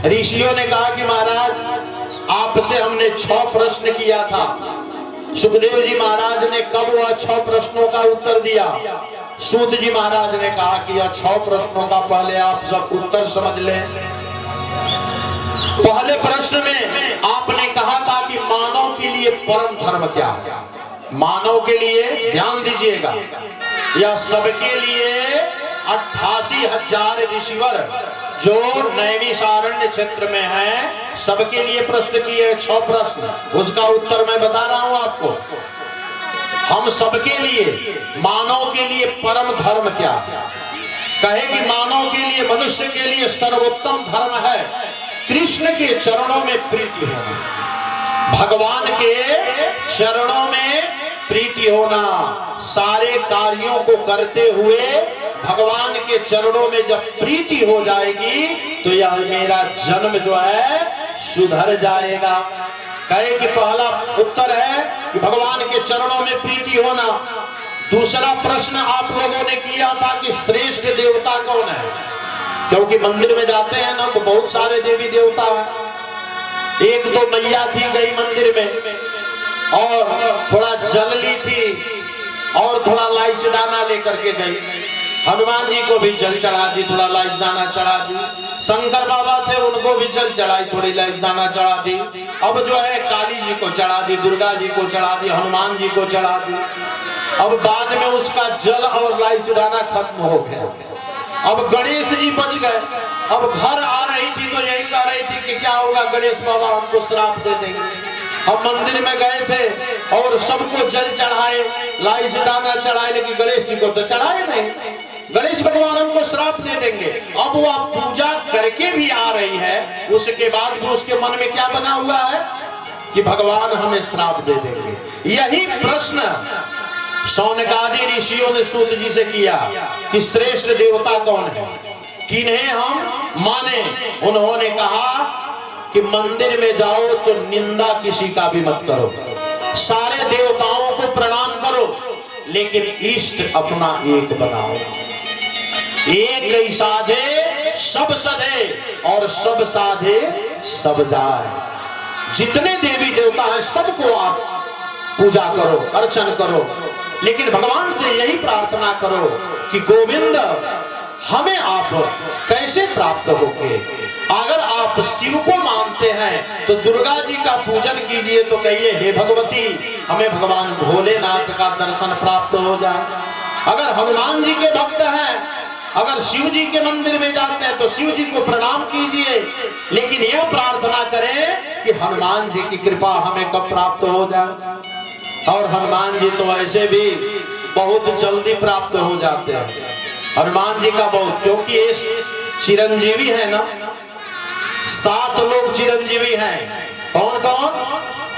ऋषियों ने कहा कि महाराज आपसे हमने 6 प्रश्न किया था। सुखदेव जी महाराज ने कब वह 6 प्रश्नों का उत्तर दिया? सूत जी महाराज ने कहा कि यह 6 प्रश्नों का पहले आप सब उत्तर समझ लें। पहले प्रश्न में आपने कहा था कि मानव के लिए परम धर्म क्या है। मानव के लिए ध्यान दीजिएगा, यह सबके लिए 88,000 ऋषिवर जो नैमिषारण्य क्षेत्र में है, सबके लिए प्रश्न किए 6 प्रश्न। उसका उत्तर मैं बता रहा हूं आपको। हम सबके लिए, मानव के लिए परम धर्म क्या है? कहे कि मानव के लिए, मनुष्य के लिए सर्वोत्तम धर्म है कृष्ण के चरणों में प्रीति होना, भगवान के चरणों में प्रीति होना। सारे कार्यों को करते हुए भगवान के चरणों में जब प्रीति हो जाएगी तो यह मेरा जन्म जो है सुधर जाएगा। कहे कि पहला उत्तर है कि भगवान के चरणों में प्रीति होना। दूसरा प्रश्न आप लोगों ने किया था कि श्रेष्ठ देवता कौन है, क्योंकि मंदिर में जाते हैं ना तो बहुत सारे देवी देवता हैं। एक तो मैया थी, गई मंदिर में और थोड़ा जल ली थी और थोड़ा लाइच दाना लेकर के गई। हनुमान जी को भी जल चढ़ा दी, थोड़ा लाइच दाना चढ़ा दी। शंकर बाबा थे, उनको भी जल चढ़ाई, थोड़ी लाइच दाना चढ़ा दी। अब जो है काली जी को चढ़ा दी, दुर्गा जी को चढ़ा दी, हनुमान जी को चढ़ा दी। अब बाद में उसका जल और लाइच दाना खत्म हो गया। अब गणेश जी बच गए। अब घर आ रही थी तो यही कह रही थी कि क्या होगा, गणेश बाबा हमको श्राप दे देंगे। हम मंदिर में गए थे और सबको जल चढ़ाए, लाइच दाना चढ़ाए, लेकिन गणेश जी को तो चढ़ाए नहीं। गणेश भगवान हमको श्राप दे देंगे। अब वो पूजा करके भी आ रही है, उसके बाद भी उसके मन में क्या बना हुआ है कि भगवान हमें श्राप दे देंगे। यही प्रश्न शौनकादि ऋषियों ने सूत जी से किया कि श्रेष्ठ देवता कौन है, किन्हें हम माने। उन्होंने कहा कि मंदिर में जाओ तो निंदा किसी का भी मत करो, सारे देवताओं को प्रणाम करो, लेकिन इष्ट अपना एक बनाओ। एक ही साधे सब सधे और सब साधे सब जाए। जितने देवी देवता हैं सबको आप पूजा करो, अर्चन करो, लेकिन भगवान से यही प्रार्थना करो कि गोविंद हमें आप कैसे प्राप्त होंगे। अगर आप शिव को मानते हैं तो दुर्गा जी का पूजन कीजिए, तो कहिए हे भगवती हमें भगवान भोलेनाथ का दर्शन प्राप्त हो जाए। अगर हनुमान जी के भक्त हैं, अगर शिव जी के मंदिर में जाते हैं तो शिव जी को प्रणाम कीजिए, लेकिन यह प्रार्थना करें कि हनुमान जी की कृपा हमें कब प्राप्त हो जाए। और हनुमान जी तो ऐसे भी बहुत जल्दी प्राप्त हो जाते हैं। हनुमान जी का बहुत, क्योंकि ये चिरंजीवी है ना, 7 लोग चिरंजीवी हैं। कौन कौन?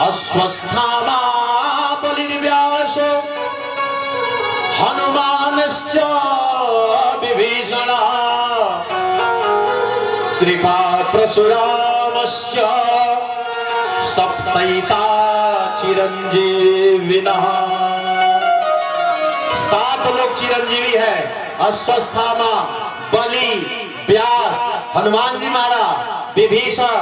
अश्वस्थामा बलिर्व्यासो हनुमानश्च विभीषण कृपा परशुरामश्च सप्तैता चिरंजीविनः। 7 लोग चिरंजीवी है। अश्वस्थामा, बलि, व्यास, हनुमान जी महाराज, विभीषण,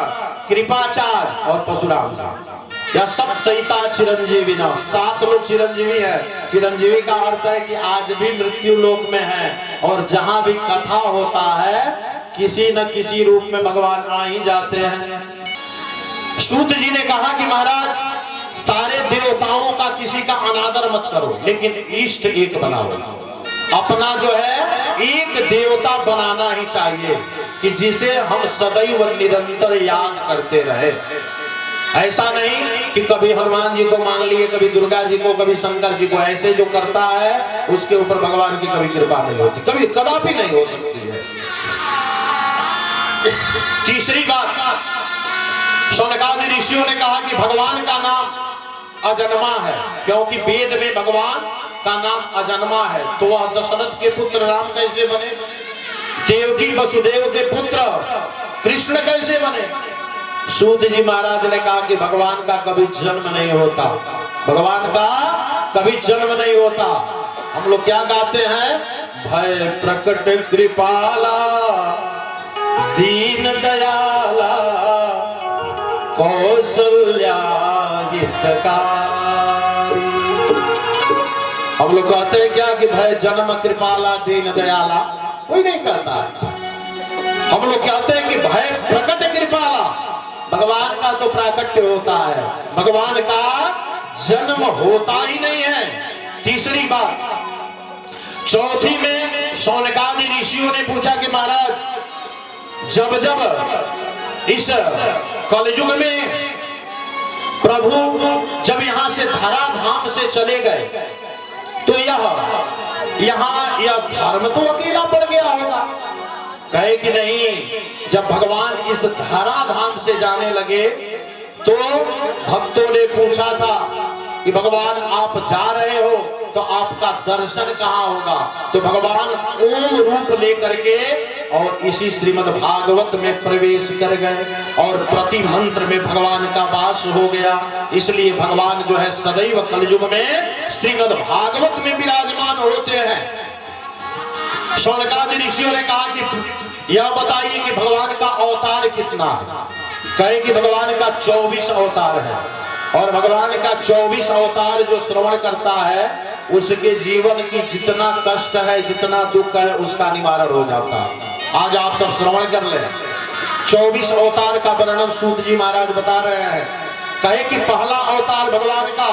कृपाचार्य और परशुराम जी। यह सप्तैता चिरंजीवी न, 7 लोग चिरंजीवी है। चिरंजीवी का अर्थ है कि आज भी मृत्यु लोक में है और जहां भी कथा होता है किसी न किसी रूप में भगवान आ ही जाते हैं। सूत जी ने कहा कि महाराज सारे देवताओं का किसी का अनादर मत करो, लेकिन इष्ट एक बनाओ। अपना जो है एक देवता बनाना ही चाहिए कि जिसे हम सदैव निरंतर याद करते रहे। ऐसा नहीं कि कभी हनुमान जी को मान लिए, कभी दुर्गा जी को, कभी शंकर जी को। ऐसे जो करता है उसके ऊपर भगवान की कभी कृपा नहीं होती, कभी कदापि नहीं हो सकती है। तीसरी बात, शौनकादि ऋषियों ने कहा कि भगवान का नाम अजन्मा है, क्योंकि वेद में भगवान का नाम अजन्मा है। तो वह दशरथ के पुत्र राम कैसे बने, देवकी वसुदेव के पुत्र कृष्ण कैसे बने। सूत जी महाराज ने कहा कि भगवान का कभी जन्म नहीं होता, भगवान का कभी जन्म नहीं होता। हम लोग क्या गाते हैं, भय प्रकट कृपाला दीन दयाला कौशल्या हितकारी। हम लोग कहते हैं क्या कि भय जन्म कृपाला दीन दयाला, कोई नहीं कहता है। हम लोग कहते हैं कि भय प्रकट कृपाला, भगवान का तो प्राकट्य होता है, भगवान का जन्म होता ही नहीं है। तीसरी बात, चौथी में शौनकादि ऋषियों ने पूछा कि महाराज जब जब इस कलयुग में प्रभु जब यहां से धराधाम से चले गए तो यह धर्म तो अकेला पड़ गया होगा। कहे कि नहीं, जब भगवान इस धराधाम से जाने लगे तो भक्तों ने पूछा था कि भगवान आप जा रहे हो तो आपका दर्शन कहाँ होगा? तो भगवान ओम रूप लेकर के और इसी श्रीमद् भागवत में प्रवेश कर गए और प्रति मंत्र में भगवान का वास हो गया। इसलिए भगवान जो है सदैव कलयुग में श्रीमद् भागवत में विराजमान होते हैं। शौनकादि ऋषियों ने कहा कि यह बताइए कि भगवान का अवतार कितना है? कहे कि भगवान का 24 अवतार है और भगवान का 24 अवतार जो श्रवण करता है उसके जीवन की जितना कष्ट है, जितना दुख है, उसका निवारण हो जाता है। आज आप सब श्रवण कर ले, 24 अवतार का वर्णन सूत जी महाराज बता रहे हैं। कहे कि पहला अवतार भगवान का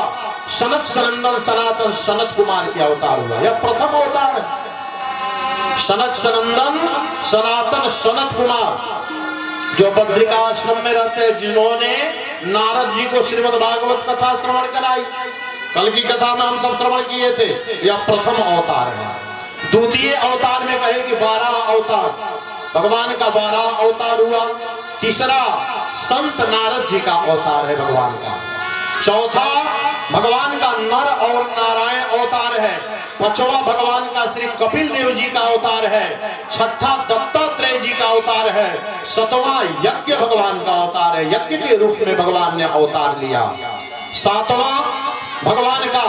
सनत सनंदन सनातन सनत कुमार के अवतार हुआ, यह प्रथम अवतार है। सनत सनंदन सनातन सनत कुमार जो बद्रिका आश्रम में रहते हैं, जिन्होंने नारद जी को श्रीमद् भागवत कथा श्रवण कराई, कल की कथा में हम सब श्रवण किए थे, यह प्रथम अवतार है। द्वितीय अवतार में कहे कि 12 अवतार, भगवान का 12 अवतार हुआ। तीसरा संत नारद जी का अवतार है भगवान का। चौथा भगवान का नर और नारायण अवतार है। पांचवा भगवान का श्री कपिल देव जी का अवतार है। छठा दत्तात्रेय जी का अवतार है। सातवां यज्ञ भगवान का अवतार है, यज्ञ के रूप में भगवान ने अवतार लिया। सातवां भगवान का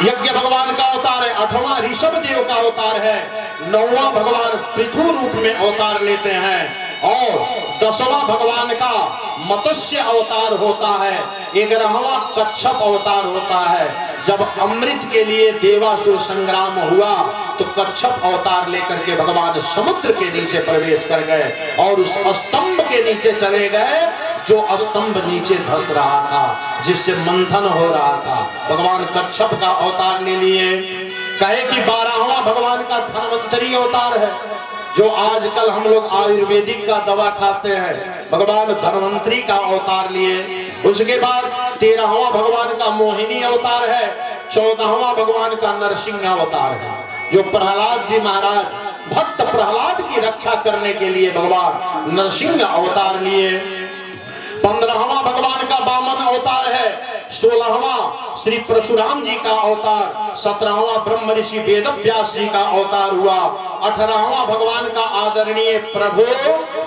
यज्ञ भगवान का अवतार है। आठवां ऋषभ देव का अवतार है। नौवां भगवान पृथु रूप में अवतार लेते हैं और 10वां भगवान का मत्स्य अवतार होता है। 11वां कच्छप अवतार होता है। जब अमृत के लिए देवासुर संग्राम हुआ तो कच्छप अवतार लेकर के भगवान समुद्र के नीचे प्रवेश कर गए और उस स्तंभ के नीचे चले गए जो स्तंभ नीचे धस रहा था, जिससे मंथन हो रहा था। भगवान कच्छप का अवतार ले लिए। कहे कि 12वां भगवान का धन्वंतरी अवतार है, जो आजकल हम लोग आयुर्वेदिक का दवा खाते हैं, भगवान धन्वंतरी का अवतार लिए। उसके बाद 13वां भगवान का मोहिनी अवतार है। 14वां भगवान का नरसिंह अवतार है, जो प्रहलाद जी महाराज भक्त प्रहलाद की रक्षा करने के लिए भगवान नरसिंह अवतार लिए। 15वां भगवान का वामन अवतार है। 16वां श्री परशुराम जी का अवतार। 17वां ब्रह्म ऋषि वेद व्यास जी का अवतार हुआ। 18वां भगवान का आदरणीय प्रभु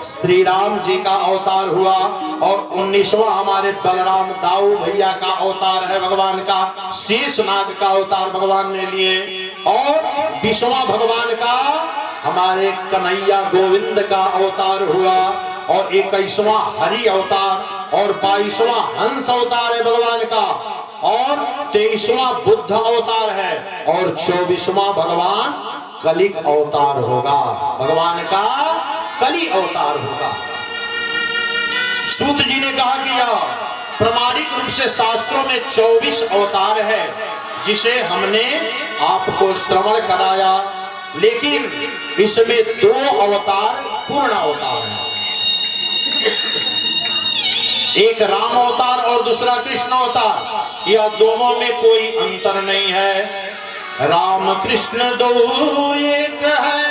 श्री राम जी का अवतार हुआ और 19वां हमारे बलराम दाऊ भैया का अवतार है। भगवान का शेषनाग का अवतार भगवान ने लिए और 20वां भगवान का हमारे कन्हैया गोविंद का अवतार हुआ और 21वां हरि अवतार और 22वां हंस अवतार है भगवान का और 23वां बुद्ध अवतार है और 24वां भगवान कलिक अवतार होगा। भगवान का कली अवतार होगा। सूत जी ने कहा कि यह प्रमाणिक रूप से शास्त्रों में 24 अवतार है, जिसे हमने आपको श्रवण कराया, लेकिन इसमें 2 अवतार पूर्ण अवतार है। एक राम अवतार और दूसरा कृष्ण अवतार। यह दोनों में कोई अंतर नहीं है। राम कृष्ण दो एक है,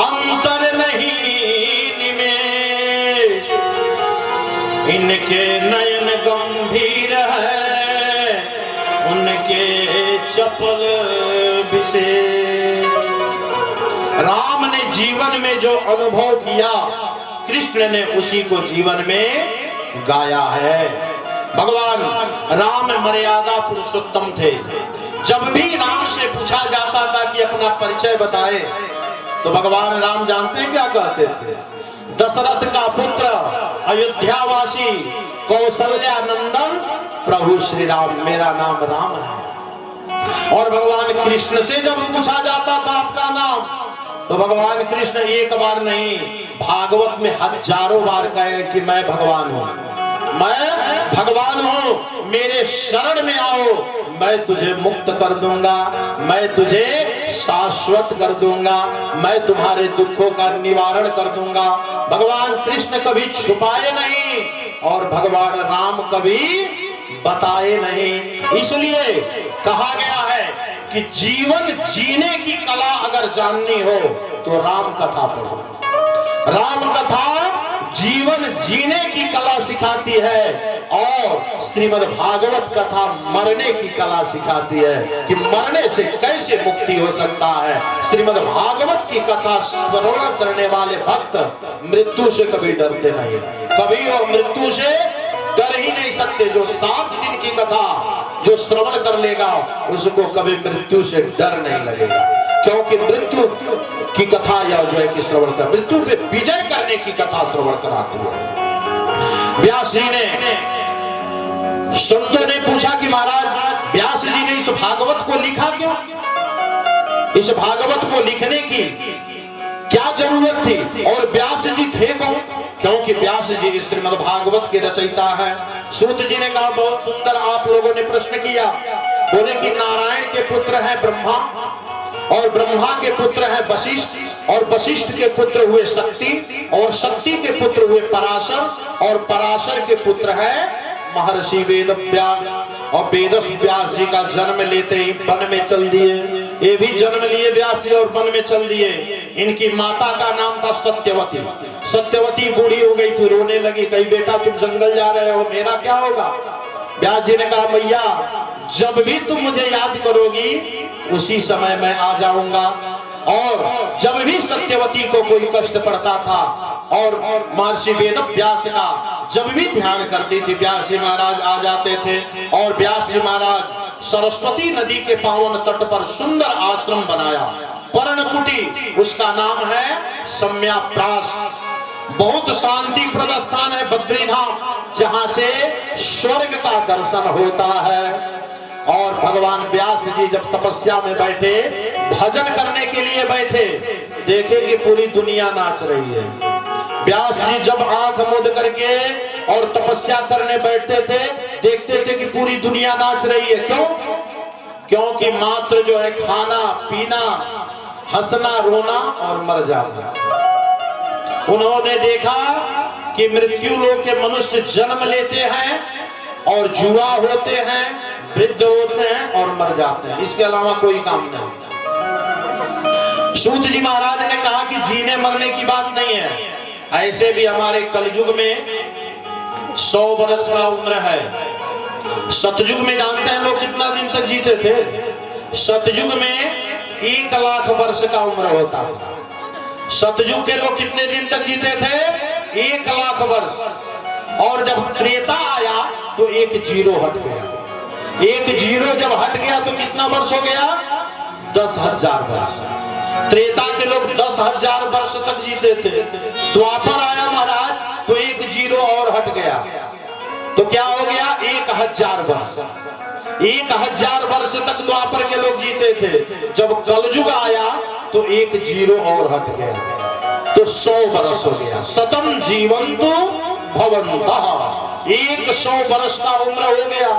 अंतर नहीं निमेष। इनके नयन गंभीर है, उनके चपल विशेष। राम ने जीवन में जो अनुभव किया, कृष्ण ने उसी को जीवन में गाया है। भगवान राम मर्यादा पुरुषोत्तम थे। जब भी राम से पूछा जाता था कि अपना परिचय बताए, तो भगवान राम जानते हैं क्या कहते थे? दशरथ का पुत्र अयोध्यावासी कौशल्या नंदन प्रभु श्री राम, मेरा नाम राम है। और भगवान कृष्ण से जब पूछा जाता था आपका नाम, तो भगवान कृष्ण एक बार नहीं, भागवत में हजारों बार कहे कि मैं भगवान हूँ, मैं भगवान हूँ, मेरे शरण में आओ, मैं तुझे मुक्त कर दूंगा, मैं तुझे शाश्वत कर दूंगा, मैं तुम्हारे दुखों का निवारण कर दूंगा। भगवान कृष्ण कभी छुपाए नहीं और भगवान राम कभी बताए नहीं। इसलिए कहा गया है कि जीवन जीने की कला अगर जाननी हो तो राम कथा पढ़ो। राम कथा जीवन जीने की कला सिखाती है और श्रीमद् भागवत कथा मरने की कला सिखाती है कि मरने से कैसे मुक्ति हो सकता है। श्रीमद् भागवत की कथा श्रवण करने वाले भक्त मृत्यु से कभी डरते नहीं, कभी वो मृत्यु से डर ही नहीं सकते। जो 7 दिन की कथा जो श्रवण कर लेगा उसको कभी मृत्यु से डर नहीं लगेगा, क्योंकि मृत्यु की कथा या जो है कि श्रवण कर, मृत्यु पे विजय करने की कथा श्रवण कराती है। व्यास जी ने, संतों ने पूछा कि महाराज व्यास जी ने इस भागवत को लिखा क्यों, इस भागवत को लिखने की क्या जरूरत थी, और व्यास जी थे कौन? क्योंकि व्यास जी श्रीमद् भागवत के रचयिता है। सूत जी ने कहा बहुत सुंदर, आप लोगों ने प्रश्न किया, बोले कि नारायण के पुत्र है ब्रह्मा, और ब्रह्मा के पुत्र है वशिष्ठ, और वशिष्ठ के पुत्र हुए शक्ति, और शक्ति के पुत्र हुए पराशर, और पराशर के पुत्र है महर्षि वेद व्यास। और वेद व्यास जी का जन्म लेते ही वन में चल दिए, ये भी जन्म लिए व्यास जी और वन में चल दिए। इनकी माता का नाम था सत्यवती। सत्यवती बूढ़ी हो गई थी, रोने लगी, कही बेटा तुम जंगल जा रहे हो, मेरा क्या होगा? व्यास जी ने कहा मैया जब भी तुम मुझे याद करोगी उसी समय मैं आ जाऊंगा। और जब भी सत्यवती को कोई कष्ट पड़ता था और महर्षि वेद व्यास का जब भी ध्यान करती थी, व्यास जी महाराज आ जाते थे। और व्यास जी महाराज सरस्वती नदी के पावन तट पर सुंदर आश्रम बनाया, पर्णकुटी, उसका नाम है सम्याप्रास। बहुत शांति प्रद स्थान है बद्रीधाम, जहां से स्वर्ग का दर्शन होता है। और भगवान व्यास जी जब तपस्या में बैठे, भजन करने के लिए बैठे, देखे कि पूरी दुनिया नाच रही है। व्यास जी जब आंख मूंद करके और तपस्या करने बैठते थे, देखते थे कि पूरी दुनिया नाच रही है। क्यों? क्योंकि मात्र जो है खाना पीना, हंसना रोना और मर जाना। उन्होंने देखा कि मृत्यु लोक के मनुष्य जन्म लेते हैं और जुआ होते हैं, वृद्ध होते हैं और मर जाते हैं, इसके अलावा कोई काम नहीं। सूत जी महाराज ने कहा कि जीने मरने की बात नहीं है, ऐसे भी हमारे कलयुग में 100 वर्ष का उम्र है। सतयुग में जानते हैं लोग कितना दिन तक जीते थे? सतयुग में 1 लाख वर्ष का उम्र होता था। सतयुग के लोग कितने दिन तक जीते थे? 1 लाख वर्ष। और जब त्रेता आया तो 1 जीरो हट गया। 1 जीरो जब हट गया तो कितना वर्ष हो गया? 10,000 वर्ष। त्रेता के लोग 10,000 वर्ष तक जीते थे। द्वापर आया महाराज तो 1 जीरो और हट गया, तो क्या हो गया? 1,000 वर्ष। 1,000 वर्ष तक द्वापर के लोग जीते थे। जब कलयुग आया तो 1 जीरो और हट गया, तो 100 वर्ष हो गया। शतम जीवंतु भवन्तः, 100 वर्ष का उम्र हो गया।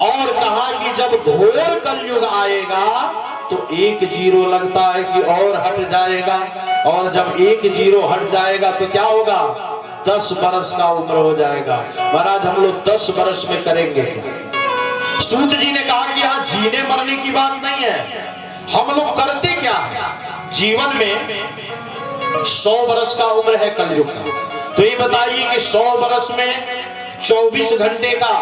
और कहा कि जब घोर कलयुग आएगा तो 1 जीरो लगता है कि और हट जाएगा, और जब 1 जीरो हट जाएगा तो क्या होगा? 10 वर्ष का उम्र हो जाएगा। महाराज हम लोग 10 वर्ष में करेंगे क्या? सूत जी ने कहा कि यहाँ जीने मरने की बात नहीं है, हम लोग करते क्या है जीवन में। 100 वर्ष का उम्र है कलयुग का, तो ये बताइए कि 100 वर्ष में 24 घंटे का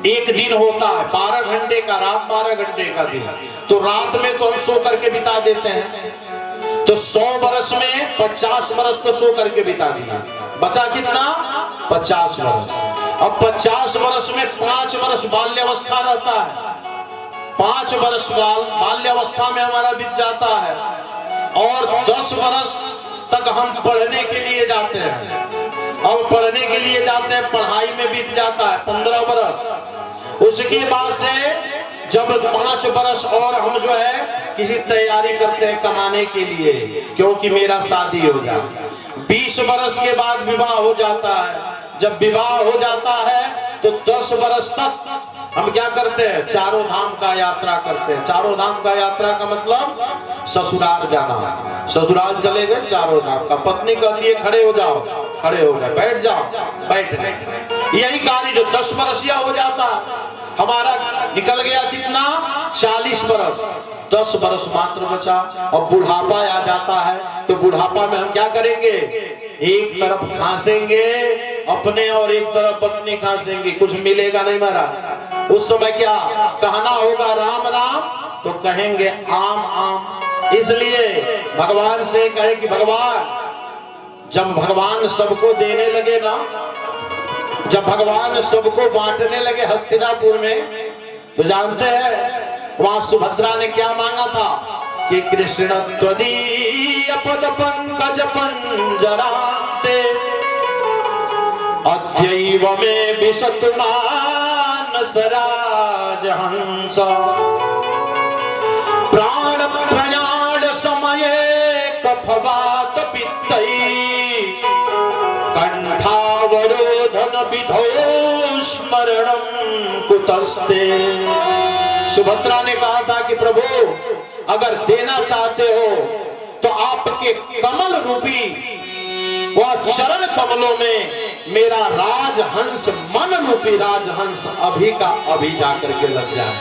एक दिन होता है, 12 घंटे का रात, 12 घंटे का दिन। तो रात में तो हम सो करके बिता देते हैं, तो 100 वर्ष में 50 वर्ष तो सो करके बिता दिया, बचा कितना? 50 वर्ष। अब 50 वर्ष में 5 वर्ष बाल्यावस्था रहता है, 5 वर्ष बाल्यावस्था में हमारा बीत जाता है, और 10 वर्ष तक हम पढ़ने के लिए जाते हैं। अब के लिए जाते हैं, पढ़ाई में बीत जाता है 15 बरस। उसके बाद से जब 5 बरस और हम जो है किसी तैयारी करते हैं कमाने के लिए, क्योंकि मेरा शादी हो जाए। 20 बरस के बाद विवाह हो जाता है। जब विवाह हो जाता है तो 10 बरस तक हम क्या करते हैं, चारों धाम का यात्रा करते हैं। चारों धाम का यात्रा का मतलब ससुराल जाना। ससुराल चले गए, चारों धाम का। पत्नी कहती है खड़े हो जाओ, खड़े हो गए, बैठ जाओ, बैठ गए। यही कार्य जो 10 बरसिया हो जाता, हमारा निकल गया कितना, 40 बरस। 10 बरस मात्र बचा और बुढ़ापा आ जाता है। तो बुढ़ापा में हम क्या करेंगे, एक तरफ खांसेंगे अपने और एक तरफ पत्नी खांसेंगे, कुछ मिलेगा नहीं महाराज। उस समय क्या कहना होगा, राम राम, तो कहेंगे आम आम। इसलिए भगवान से कहे कि भगवान, जब भगवान सबको देने लगे ना, जब भगवान सबको बांटने लगे हस्तिनापुर में, तो जानते हैं वहां सुभद्रा ने क्या मांगा था कि कृष्ण त्वदीय पद पंकज पंजराते अद्यैव में विशतमान सराज हंस प्राण प्रयाण समये कफवात पित्तई कंठावरोधन विधो स्मरणम कुतस्ते। सुभद्रा ने कहा था कि प्रभु अगर देना चाहते हो तो आपके कमल रूपी वह चरण कमलों में मेरा राजहंस, मन रूपी राजहंस अभी का अभी जाकर के लग जाए।